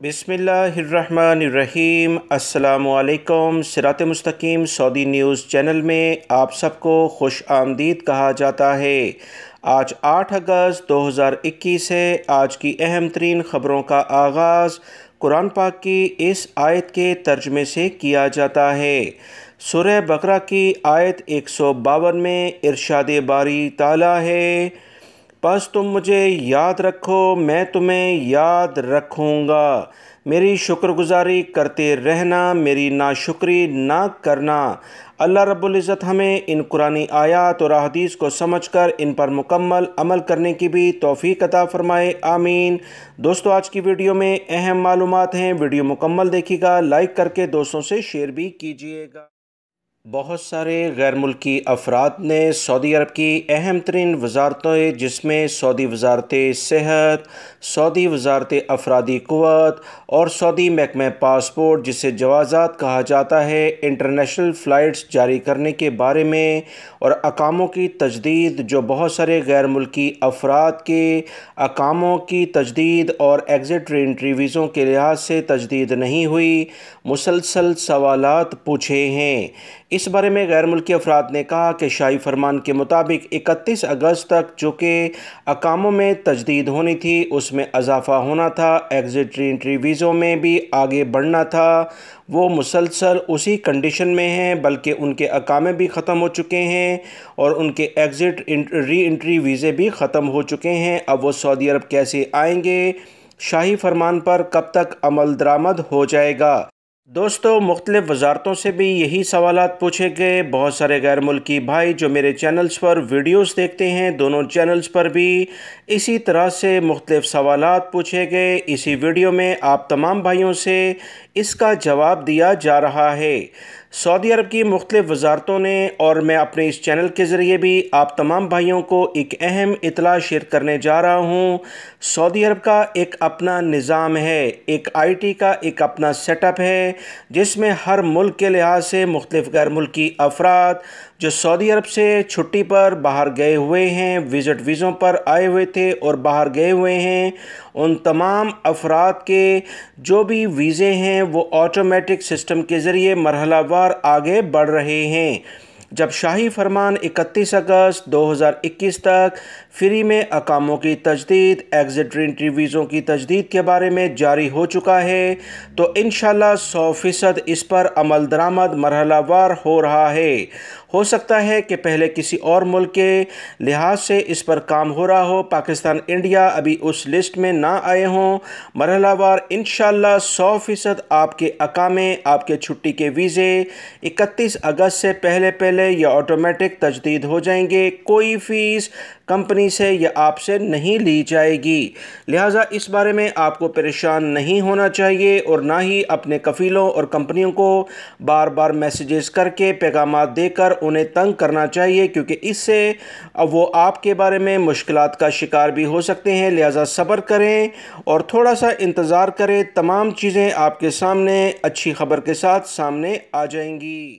بسم اللہ الرحمن الرحیم۔ السلام علیکم۔ سرات.e.مustaqem سعودی نیوز چینل میں آپ سب کو خوش آمدید کہا جاتا ہے۔ آج 8 اگست 2021 ہے۔ آج کی اہم ترین خبروں کا آغاز قرآن پاک کی اس آیت کے ترجمے سے کیا جاتا ہے۔ سورہ بقرہ کی آیت 152 میں ارشاد باری تعالیٰ ہے، پس تم مجھے یاد رکھو میں تمہیں یاد رکھوں گا، میری شکر گزاری کرتے رہنا، میری ناشکری نہ کرنا۔ اللہ رب العزت ہمیں ان قرآنی آیات اور احادیث کو سمجھ کر ان پر مکمل عمل کرنے کی بھی توفیق عطا فرمائے، آمین۔ دوستو، آج کی ویڈیو میں اہم معلومات ہیں، ویڈیو مکمل دیکھیے گا، لائک کر کے دوستوں سے شیئر بھی کیجیے گا۔ بہت سارے غیر ملکی افراد نے سعودی عرب کی اہم ترین وزارتیں، جس میں سعودی وزارت صحت، سعودی وزارت افرادی قوت اور سعودی محکمہ پاسپورٹ، جسے جوازات کہا جاتا ہے، انٹرنیشنل فلائٹس جاری کرنے کے بارے میں اور اقاموں کی تجدید، جو بہت سارے غیر ملکی افراد کے اقاموں کی تجدید اور ایگزٹ ری انٹری ویزوں کے لحاظ سے تجدید نہیں ہوئی، مسلسل سوالات پوچھے ہیں۔ اس بارے میں غیر ملکی افراد نے کہا کہ شاہی فرمان کے مطابق 31 اگست تک جو کہ اقاموں میں تجدید ہونی تھی اس میں اضافہ ہونا تھا، ایگزٹ ری انٹری ویزوں میں بھی آگے بڑھنا تھا، وہ مسلسل اسی کنڈیشن میں ہیں، بلکہ ان کے اقامے بھی ختم ہو چکے ہیں اور ان کے ایگزٹ ری انٹری ویزے بھی ختم ہو چکے ہیں۔ اب وہ سعودی عرب کیسے آئیں گے؟ شاہی فرمان پر کب تک عمل درآمد ہو جائے گا؟ دوستو، مختلف وزارتوں سے بھی یہی سوالات پوچھے گئے۔ بہت سارے غیر ملکی بھائی جو میرے چینلز پر ویڈیوز دیکھتے ہیں، دونوں چینلز پر بھی اسی طرح سے مختلف سوالات پوچھے گئے۔ اسی ویڈیو میں آپ تمام بھائیوں سے اس کا جواب دیا جا رہا ہے۔ سعودی عرب کی مختلف وزارتوں نے اور میں اپنے اس چینل کے ذریعے بھی آپ تمام بھائیوں کو ایک اہم اطلاع شیئر کرنے جا رہا ہوں۔ سعودی عرب کا ایک اپنا نظام ہے، ایک آئی ٹی کا ایک اپنا سیٹ اپ ہے، جس میں ہر ملک کے لحاظ سے مختلف غیر ملکی افراد جو سعودی عرب سے چھٹی پر باہر گئے ہوئے ہیں، وزٹ ویزوں پر آئے ہوئے تھے اور باہر گئے ہوئے ہیں، ان تمام افراد کے جو بھی ویزے ہیں وہ آٹومیٹک سسٹم کے ذریعے مرحلہ وار آگے بڑھ رہے ہیں۔ جب شاہی فرمان 31 اگست 2021 تک فری میں اقاموں کی تجدید، ایگزٹ ری انٹری ویزوں کی تجدید کے بارے میں جاری ہو چکا ہے، تو انشاءاللہ 100% اس پر عمل درآمد مرحلہ وار ہو رہا ہے۔ ہو سکتا ہے کہ پہلے کسی اور ملک کے لحاظ سے اس پر کام ہو رہا ہو، پاکستان، انڈیا ابھی اس لسٹ میں نہ آئے ہوں۔ مرحلہ وار انشاءاللہ 100% آپ کے اقامے، آپ کے چھٹی کے ویزے 31 اگست سے پہلے یہ آٹومیٹک تجدید ہو جائیں گے۔ کوئی فیس کمپنی سے یا آپ سے نہیں لی جائے گی، لہٰذا اس بارے میں آپ کو پریشان نہیں ہونا چاہیے اور نہ ہی اپنے کفیلوں اور کمپنیوں کو بار بار میسیجز کر کے، پیغامات دے کر انہیں تنگ کرنا چاہیے، کیونکہ اس سے وہ آپ کے بارے میں مشکلات کا شکار بھی ہو سکتے ہیں۔ لہٰذا صبر کریں اور تھوڑا سا انتظار کریں، تمام چیزیں آپ کے سامنے اچھی خبر کے ساتھ سامنے آ جائیں گی۔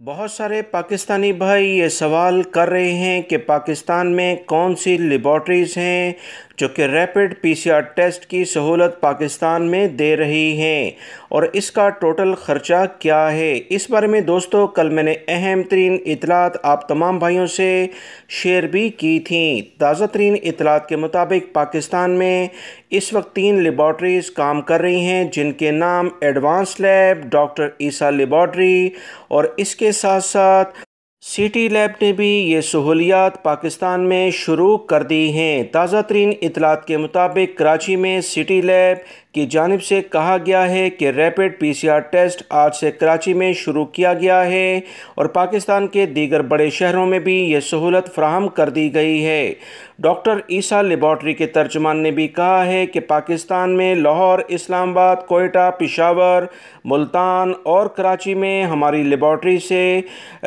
بہت سارے پاکستانی بھائی یہ سوال کر رہے ہیں کہ پاکستان میں کون سی لیبارٹریز ہیں جو کہ ریپڈ PCR ٹیسٹ کی سہولت پاکستان میں دے رہی ہیں اور اس کا ٹوٹل خرچہ کیا ہے۔ اس بارے میں دوستو کل میں نے اہم ترین اطلاعات آپ تمام بھائیوں سے شیئر بھی کی تھیں۔ تازہ ترین اطلاعات کے مطابق پاکستان میں اس وقت 3 لیبارٹریز کام کر رہی ہیں، جن کے نام ایڈوانس لیب، ڈاکٹر عیسیٰ لیبارٹری اور اس کے ساتھ ساتھ سٹی لیب نے بھی یہ سہولیات پاکستان میں شروع کر دی ہیں۔ تازہ ترین اطلاعات کے مطابق کراچی میں سٹی لیب کی جانب سے کہا گیا ہے کہ ریپڈ PCR ٹیسٹ آج سے کراچی میں شروع کیا گیا ہے اور پاکستان کے دیگر بڑے شہروں میں بھی یہ سہولت فراہم کر دی گئی ہے۔ ڈاکٹر عیسیٰ لیبارٹری کے ترجمان نے بھی کہا ہے کہ پاکستان میں لاہور، اسلام آباد، کوئٹہ، پشاور، ملتان اور کراچی میں ہماری لیبارٹری سے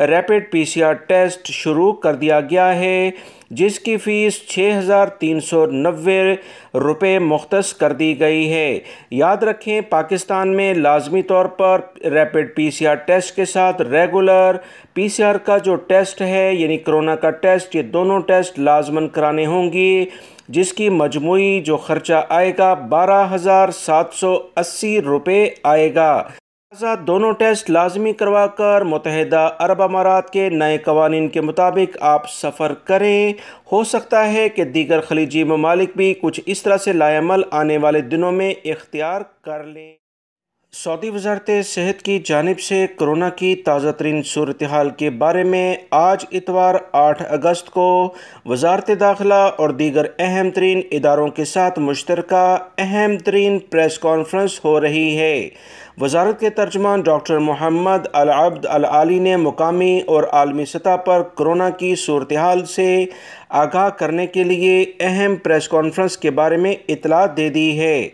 ریپڈ PCR ٹیسٹ شروع کر دیا گیا ہے، جس کی فیس 6,390 روپے مختص کر دی گئی ہے۔ یاد رکھیں، پاکستان میں لازمی طور پر ریپڈ PCR ٹیسٹ کے ساتھ ریگولر PCR کا جو ٹیسٹ ہے یعنی کرونا کا ٹیسٹ، یہ دونوں ٹیسٹ لازماً کرانے ہوں گی۔ جس کی مجموعی جو خرچہ آئے گا 12,780 روپے آئے گا۔ لہٰذا دونوں ٹیسٹ لازمی کروا کر متحدہ عرب امارات کے نئے قوانین کے مطابق آپ سفر کریں۔ ہو سکتا ہے کہ دیگر خلیجی ممالک بھی کچھ اس طرح سے لائے عمل آنے والے دنوں میں اختیار کر لیں۔ سعودی وزارت صحت کی جانب سے کرونا کی تازہ ترین صورتحال کے بارے میں آج اتوار 8 اگست کو وزارت داخلہ اور دیگر اہم ترین اداروں کے ساتھ مشترکہ اہم ترین پریس کانفرنس ہو رہی ہے۔ وزارت کے ترجمان ڈاکٹر محمد العبد العالی نے مقامی اور عالمی سطح پر کرونا کی صورتحال سے آگاہ کرنے کے لیے اہم پریس کانفرنس کے بارے میں اطلاع دے دی ہے۔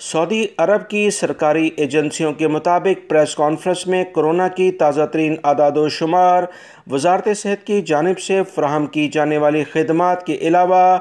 سعودی عرب کی سرکاری ایجنسیوں کے مطابق پریس کانفرنس میں کرونا کی تازہ ترین اعداد و شمار، وزارت صحت کی جانب سے فراہم کی جانے والی خدمات کے علاوہ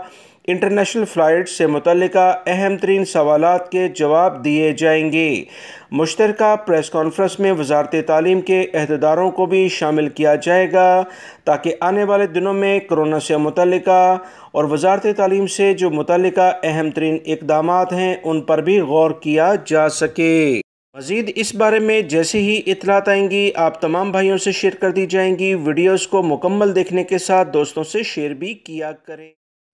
انٹرنیشنل فلائٹس سے متعلقہ اہم ترین سوالات کے جواب دیے جائیں گے۔ مشترکہ پریس کانفرنس میں وزارت تعلیم کے عہدیداروں کو بھی شامل کیا جائے گا تاکہ آنے والے دنوں میں کرونا سے متعلقہ اور وزارت تعلیم سے جو متعلقہ اہم ترین اقدامات ہیں ان پر بھی غور کیا جا سکے۔ مزید اس بارے میں جیسے ہی اطلاعات آئیں گی آپ تمام بھائیوں سے شیئر کر دی جائیں گی۔ ویڈیوز کو مکمل دیکھنے کے ساتھ دوستوں سے شیئر بھی کیا کریں۔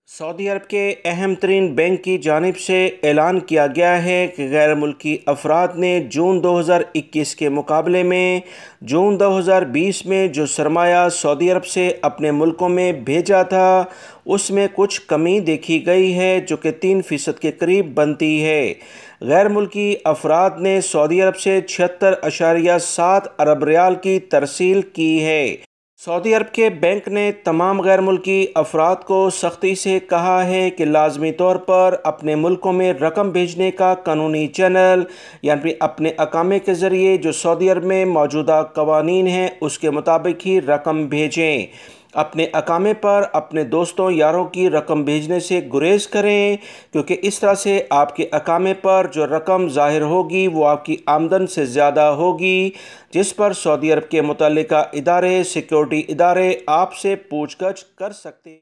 سعودی عرب کے اہم ترین بینک کی جانب سے اعلان کیا گیا ہے کہ غیر ملکی افراد نے جون 2021 کے مقابلے میں جون 2020 میں جو سرمایہ سعودی عرب سے اپنے ملکوں میں بھیجا تھا اس میں کچھ کمی دیکھی گئی ہے جو کہ 3% کے قریب بنتی ہے۔ غیر ملکی افراد نے سعودی عرب سے 76.7 ارب ریال کی ترسیل کی ہے۔ سعودی عرب کے بینک نے تمام غیر ملکی افراد کو سختی سے کہا ہے کہ لازمی طور پر اپنے ملکوں میں رقم بھیجنے کا قانونی چینل یعنی اپنے اقامے کے ذریعے جو سعودی عرب میں موجودہ قوانین ہیں اس کے مطابق ہی رقم بھیجیں۔ اپنے اقامے پر اپنے دوستوں یاروں کی رقم بھیجنے سے گریز کریں کیونکہ اس طرح سے آپ کے اقامے پر جو رقم ظاہر ہوگی وہ آپ کی آمدن سے زیادہ ہوگی جس پر سعودی عرب کے متعلقہ ادارے سیکیورٹی ادارے آپ سے پوچھ گچھ کر سکتے۔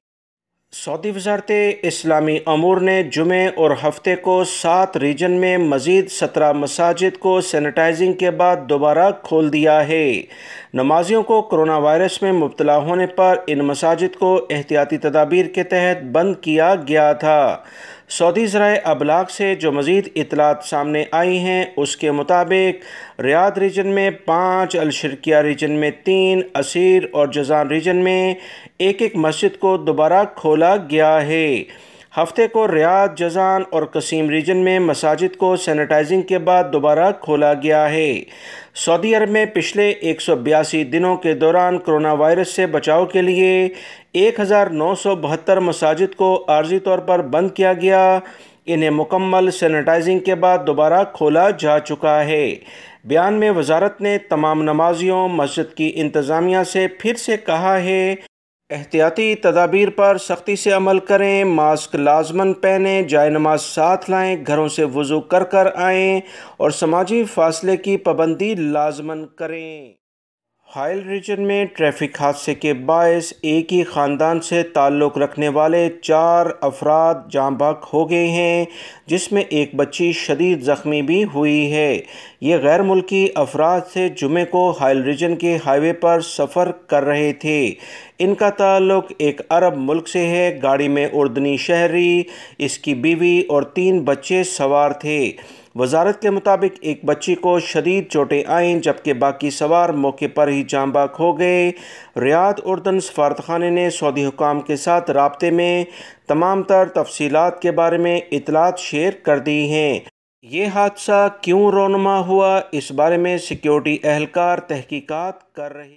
سعودی وزارت اسلامی امور نے جمعے اور ہفتے کو 7 ریجن میں مزید 17 مساجد کو سینیٹائزنگ کے بعد دوبارہ کھول دیا ہے۔ نمازیوں کو کرونا وائرس میں مبتلا ہونے پر ان مساجد کو احتیاطی تدابیر کے تحت بند کیا گیا تھا۔ سعودی ذرائع ابلاغ سے جو مزید اطلاعات سامنے آئی ہیں اس کے مطابق ریاض ریجن میں 5، الشرقیہ ریجن میں 3، اسیر اور جازان ریجن میں ایک مسجد کو دوبارہ کھولا گیا ہے۔ ہفتے کو ریاض، جازان اور قصیم ریجن میں مساجد کو سینیٹائزنگ کے بعد دوبارہ کھولا گیا ہے۔ سعودی عرب میں پچھلے 182 دنوں کے دوران کرونا وائرس سے بچاؤ کے لیے 1972 مساجد کو عارضی طور پر بند کیا گیا۔ انہیں مکمل سینیٹائزنگ کے بعد دوبارہ کھولا جا چکا ہے۔ بیان میں وزارت نے تمام نمازیوں، مسجد کی انتظامیہ سے پھر سے کہا ہے احتیاطی تدابیر پر سختی سے عمل کریں، ماسک لازماً پہنیں، جائے نماز ساتھ لائیں، گھروں سے وضو کر آئیں اور سماجی فاصلے کی پابندی لازماً کریں۔ حائل ریجن میں ٹریفک حادثے کے باعث ایک ہی خاندان سے تعلق رکھنے والے 4 افراد جاں بحق ہو گئے ہیں جس میں ایک بچی شدید زخمی بھی ہوئی ہے۔ یہ غیر ملکی افراد سے جمعے کو حائل ریجن کے ہائی وے پر سفر کر رہے تھے۔ ان کا تعلق ایک عرب ملک سے ہے۔ گاڑی میں اردنی شہری، اس کی بیوی اور 3 بچے سوار تھے۔ وزارت کے مطابق ایک بچی کو شدید چوٹیں آئیں جبکہ باقی سوار موقع پر ہی جاں بحق ہو گئے۔ ریاض اردن سفارتخانے نے سعودی حکام کے ساتھ رابطے میں تمام تر تفصیلات کے بارے میں اطلاعات شیئر کر دی ہیں۔ یہ حادثہ کیوں رونما ہوا اس بارے میں سیکیورٹی اہلکار تحقیقات کر رہے ہیں۔